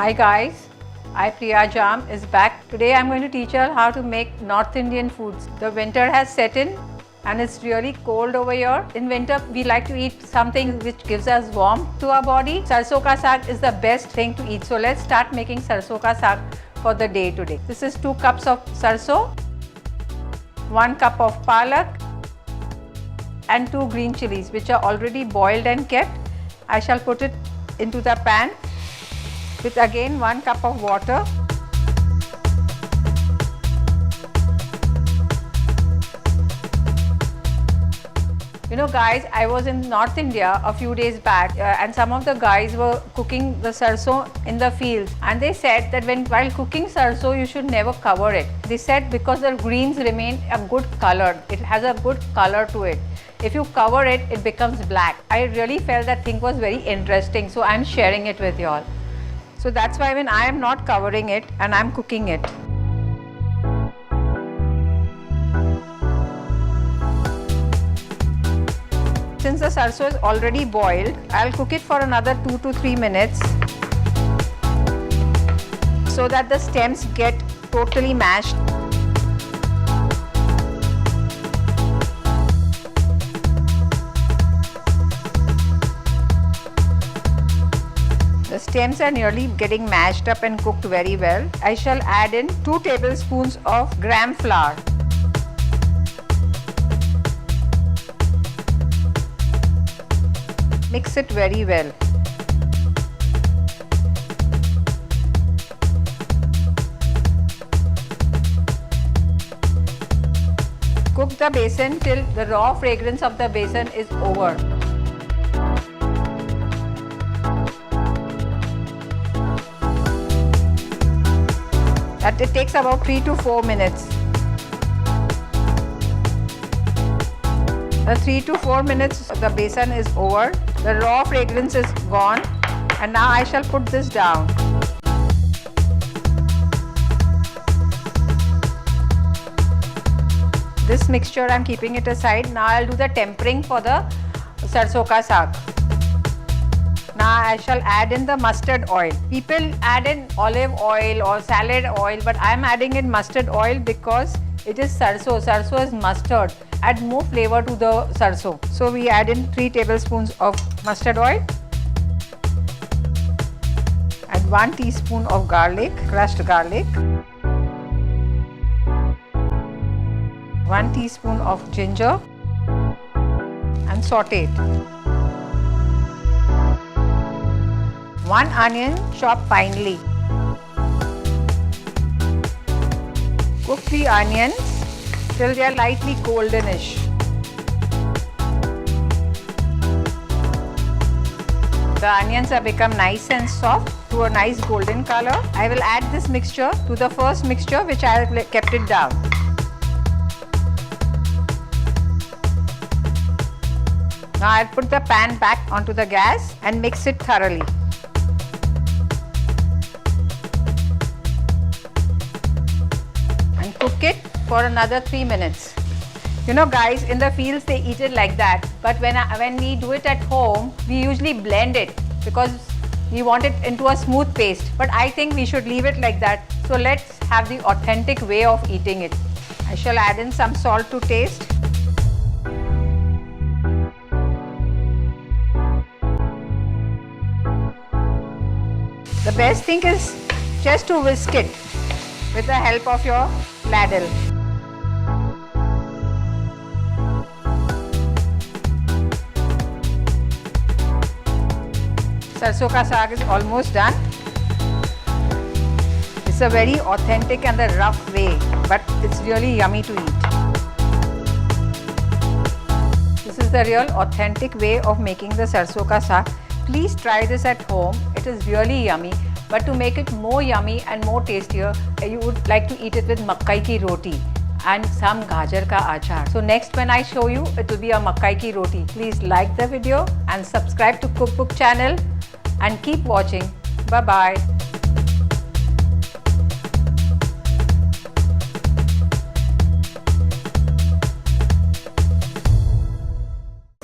Hi guys, I Priya Jam is back. Today I'm going to teach you how to make North Indian foods. The winter has set in and it's really cold over here. In winter we like to eat something which gives us warmth to our body. Sarson Ka Saag is the best thing to eat. So let's start making Sarson Ka Saag for the day today. This is 2 cups of sarson, 1 cup of palak and 2 green chilies which are already boiled and kept. I shall put it into the pan with again 1 cup of water. You know guys, I was in North India a few days back and some of the guys were cooking the sarson in the fields, and they said that while cooking sarson you should never cover it. They said because the greens remain a good color, it has a good color to it. If you cover it, it becomes black. I really felt that thing was very interesting, so I am sharing it with you all. So that's why when I am not covering it and I am cooking it. Since the sarson is already boiled, I'll cook it for another 2 to 3 minutes so that the stems get totally mashed. The stems are nearly getting mashed up and cooked very well. I shall add in 2 tablespoons of gram flour. Mix it very well. Cook the besan till the raw fragrance of the besan is over. That it takes about 3 to 4 minutes. The 3 to 4 minutes the besan is over, the raw fragrance is gone, and now I shall put this down. This mixture I am keeping it aside. Now I will do the tempering for the Sarson Ka Saag. Now I shall add in the mustard oil. People add in olive oil or salad oil, but I am adding in mustard oil because it is sarson. Sarson is mustard. Add more flavor to the sarson. So we add in 3 tablespoons of mustard oil. Add 1 teaspoon of garlic, crushed garlic. 1 teaspoon of ginger and saute it. 1 onion chopped finely. Cook the onions till they are lightly goldenish. The onions have become nice and soft to a nice golden color. I will add this mixture to the first mixture which I have kept it down. Now I will put the pan back onto the gas and mix it thoroughly. And cook it for another 3 minutes. You know guys, in the fields they eat it like that, but when we do it at home, we usually blend it because we want it into a smooth paste. But I think we should leave it like that. So let's have the authentic way of eating it. I shall add in some salt to taste. The best thing is just to whisk it with the help of your ladle. Sarson Ka Saag is almost done. It's a very authentic and a rough way, but it's really yummy to eat. This is the real authentic way of making the Sarson Ka Saag. Please try this at home. It is really yummy. But to make it more yummy and more tastier, you would like to eat it with makkai ki roti and some gajar ka achar. So next when I show you, it will be a makkai ki roti. Please like the video and subscribe to Cookbook channel and keep watching. Bye-bye.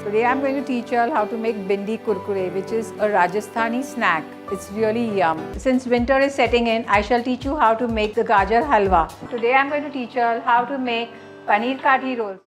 Today I am going to teach you all how to make bindi kurkure, which is a Rajasthani snack. It's really yum. Since winter is setting in, I shall teach you how to make the gajar halwa. Today I'm going to teach you all how to make paneer kathi rolls.